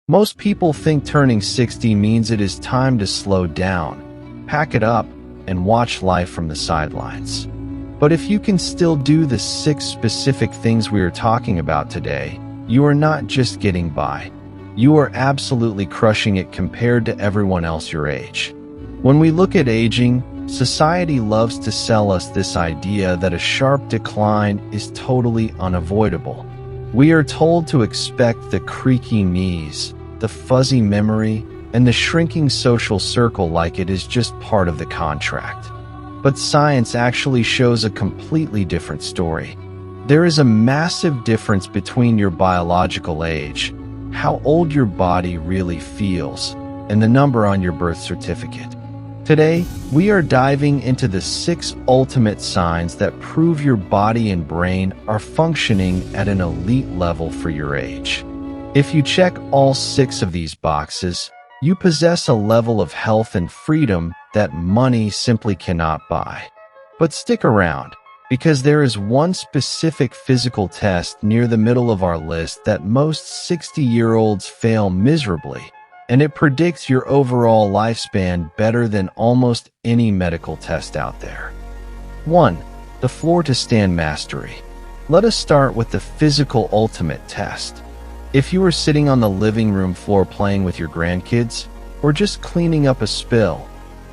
Most people think turning 60 means it is time to slow down, pack it up, and watch life from the sidelines. But if you can still do the 6 specific things we are talking about today, you are not just getting by. You are absolutely crushing it compared to everyone else your age. When we look at aging, society loves to sell us this idea that a sharp decline is totally unavoidable. We are told to expect the creaky knees, the fuzzy memory, and the shrinking social circle like it is just part of the contract. But science actually shows a completely different story. There is a massive difference between your biological age, how old your body really feels, and the number on your birth certificate. Today, we are diving into the 6 ultimate signs that prove your body and brain are functioning at an elite level for your age. If you check all 6 of these boxes, you possess a level of health and freedom that money simply cannot buy. But stick around, because there is one specific physical test near the middle of our list that most 60-year-olds fail miserably, and it predicts your overall lifespan better than almost any medical test out there. 1. The floor-to-stand mastery. Let us start with the physical ultimate test. If you are sitting on the living room floor playing with your grandkids, or just cleaning up a spill,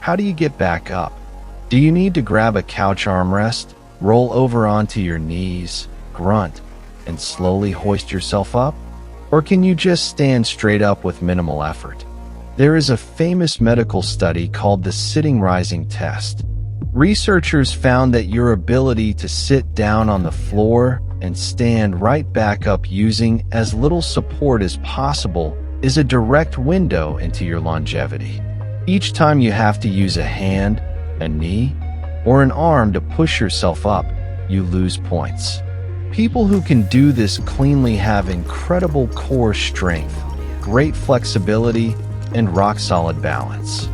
how do you get back up? Do you need to grab a couch armrest, roll over onto your knees, grunt, and slowly hoist yourself up? Or can you just stand straight up with minimal effort? There is a famous medical study called the sitting rising test. Researchers found that your ability to sit down on the floor and stand right back up using as little support as possible is a direct window into your longevity. Each time you have to use a hand, a knee, or an arm to push yourself up, you lose points. People who can do this cleanly have incredible core strength, great flexibility, and rock-solid balance.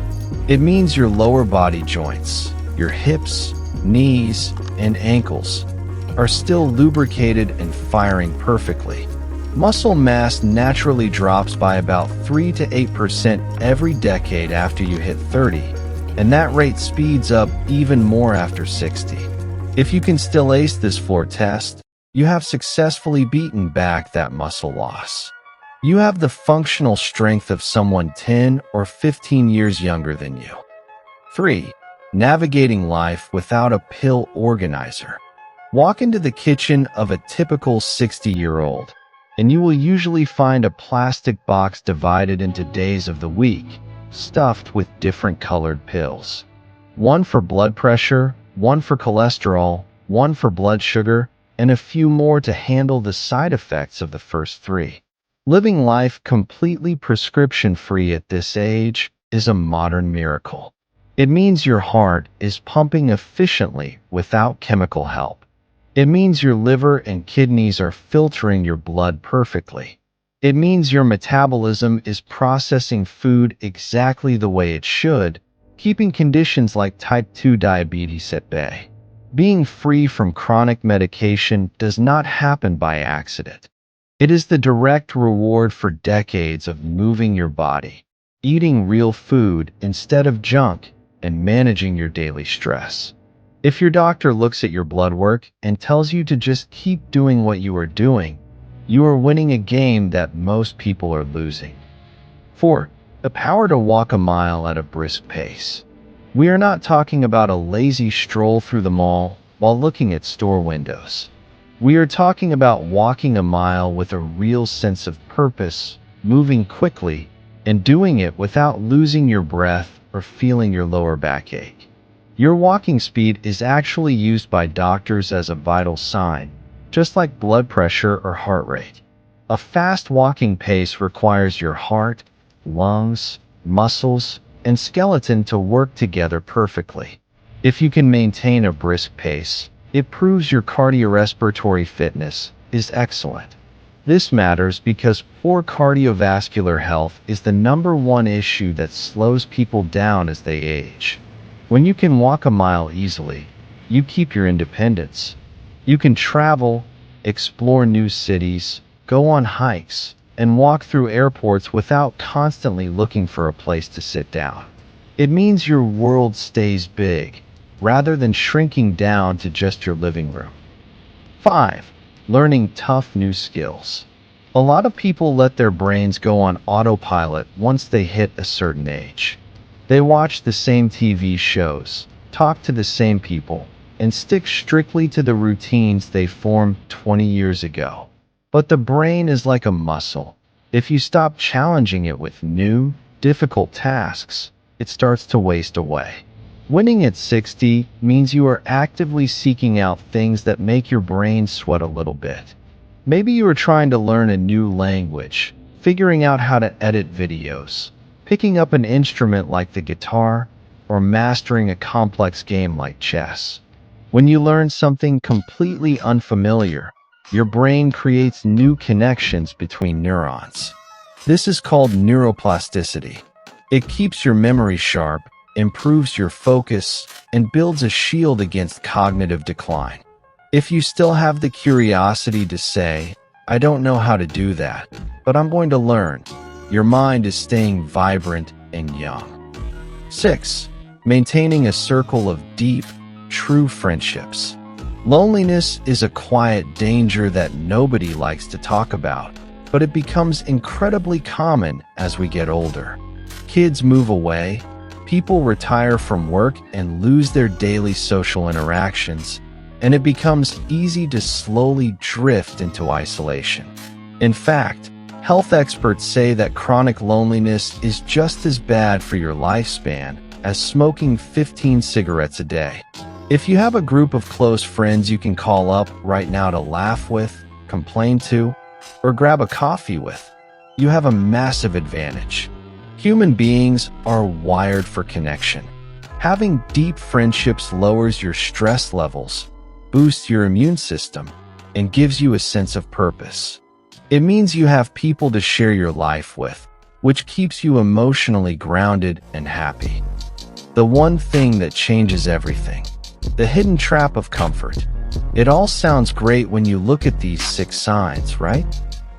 It means your lower body joints, your hips, knees, and ankles are still lubricated and firing perfectly. Muscle mass naturally drops by about 3 to 8% every decade after you hit 30, and that rate speeds up even more after 60. If you can still ace this floor test, you have successfully beaten back that muscle loss. You have the functional strength of someone 10 or 15 years younger than you. 3. Navigating life without a pill organizer. Walk into the kitchen of a typical 60-year-old, and you will usually find a plastic box divided into days of the week, stuffed with different colored pills. One for blood pressure, one for cholesterol, one for blood sugar, and a few more to handle the side effects of the first 3. Living life completely prescription-free at this age is a modern miracle. It means your heart is pumping efficiently without chemical help. It means your liver and kidneys are filtering your blood perfectly. It means your metabolism is processing food exactly the way it should, keeping conditions like type 2 diabetes at bay. Being free from chronic medication does not happen by accident. It is the direct reward for decades of moving your body, eating real food instead of junk, and managing your daily stress. If your doctor looks at your blood work and tells you to just keep doing what you are doing, you are winning a game that most people are losing. 4. The power to walk a mile at a brisk pace. We are not talking about a lazy stroll through the mall while looking at store windows. We are talking about walking a mile with a real sense of purpose, moving quickly, and doing it without losing your breath or feeling your lower back ache. Your walking speed is actually used by doctors as a vital sign, just like blood pressure or heart rate. A fast walking pace requires your heart, lungs, muscles, and skeleton to work together perfectly. If you can maintain a brisk pace, it proves your cardiorespiratory fitness is excellent. This matters because poor cardiovascular health is the #1 issue that slows people down as they age. When you can walk a mile easily, you keep your independence. You can travel, explore new cities, go on hikes, and walk through airports without constantly looking for a place to sit down. It means your world stays big, rather than shrinking down to just your living room. 5. Learning tough new skills. A lot of people let their brains go on autopilot once they hit a certain age. They watch the same TV shows, talk to the same people, and stick strictly to the routines they formed 20 years ago. But the brain is like a muscle. If you stop challenging it with new, difficult tasks, it starts to waste away. Winning at 60 means you are actively seeking out things that make your brain sweat a little bit. Maybe you are trying to learn a new language, figuring out how to edit videos, picking up an instrument like the guitar, or mastering a complex game like chess. When you learn something completely unfamiliar, your brain creates new connections between neurons. This is called neuroplasticity. It keeps your memory sharp, improves your focus, and builds a shield against cognitive decline. If you still have the curiosity to say, "I don't know how to do that, but I'm going to learn," your mind is staying vibrant and young. 6. Maintaining a circle of deep, true friendships. Loneliness is a quiet danger that nobody likes to talk about, but it becomes incredibly common as we get older. Kids move away, people retire from work and lose their daily social interactions, and it becomes easy to slowly drift into isolation. In fact, health experts say that chronic loneliness is just as bad for your lifespan as smoking 15 cigarettes a day. If you have a group of close friends you can call up right now to laugh with, complain to, or grab a coffee with, you have a massive advantage. Human beings are wired for connection. Having deep friendships lowers your stress levels, boosts your immune system, and gives you a sense of purpose. It means you have people to share your life with, which keeps you emotionally grounded and happy. The one thing that changes everything. The hidden trap of comfort. It all sounds great when you look at these 6 signs, right?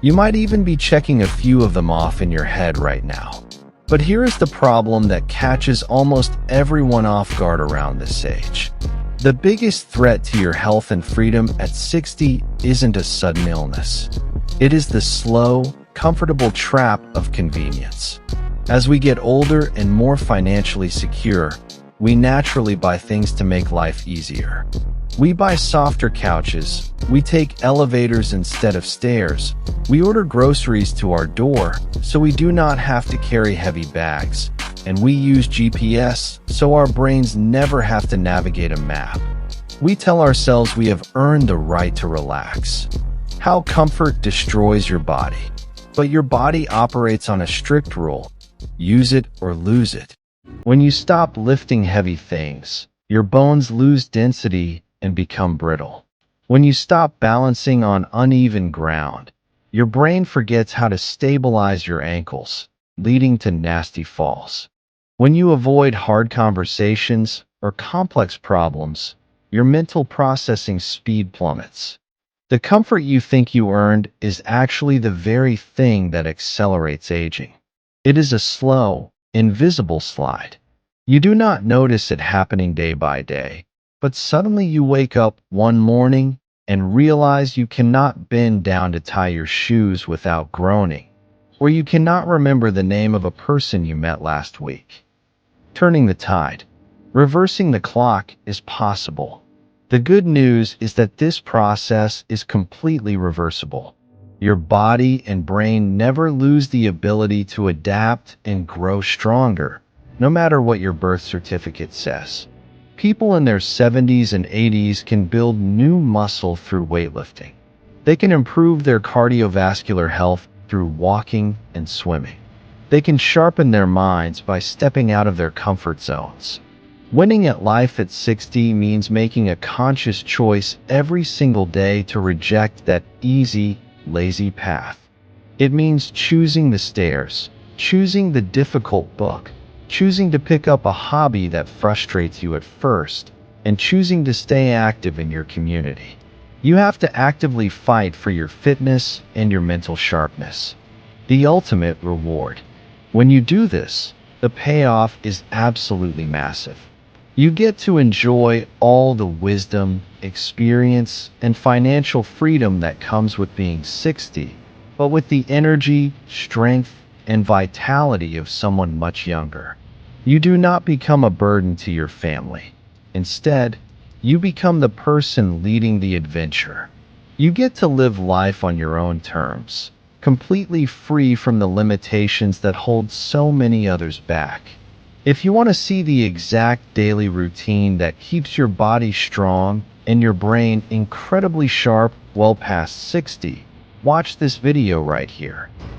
You might even be checking a few of them off in your head right now. But here is the problem that catches almost everyone off guard around this age. The biggest threat to your health and freedom at 60 isn't a sudden illness. It is the slow, comfortable trap of convenience. As we get older and more financially secure, we naturally buy things to make life easier. We buy softer couches, we take elevators instead of stairs, we order groceries to our door so we do not have to carry heavy bags, and we use GPS so our brains never have to navigate a map. We tell ourselves we have earned the right to relax. How comfort destroys your body. But your body operates on a strict rule: use it or lose it. When you stop lifting heavy things, your bones lose density and become brittle. When you stop balancing on uneven ground, your brain forgets how to stabilize your ankles, leading to nasty falls. When you avoid hard conversations or complex problems, your mental processing speed plummets. The comfort you think you earned is actually the very thing that accelerates aging. It is a slow, invisible slide. You do not notice it happening day by day, but suddenly you wake up one morning and realize you cannot bend down to tie your shoes without groaning, or you cannot remember the name of a person you met last week. Turning the tide. Reversing the clock is possible. The good news is that this process is completely reversible. Your body and brain never lose the ability to adapt and grow stronger, no matter what your birth certificate says. People in their 70s and 80s can build new muscle through weightlifting. They can improve their cardiovascular health through walking and swimming. They can sharpen their minds by stepping out of their comfort zones. Winning at life at 60 means making a conscious choice every single day to reject that easy, lazy path. It means choosing the stairs, choosing the difficult book, choosing to pick up a hobby that frustrates you at first, and choosing to stay active in your community. You have to actively fight for your fitness and your mental sharpness. The ultimate reward. When you do this, the payoff is absolutely massive. You get to enjoy all the wisdom, experience, and financial freedom that comes with being 60, but with the energy, strength, and vitality of someone much younger. You do not become a burden to your family. Instead, you become the person leading the adventure. You get to live life on your own terms, completely free from the limitations that hold so many others back. If you want to see the exact daily routine that keeps your body strong and your brain incredibly sharp well past 60, watch this video right here.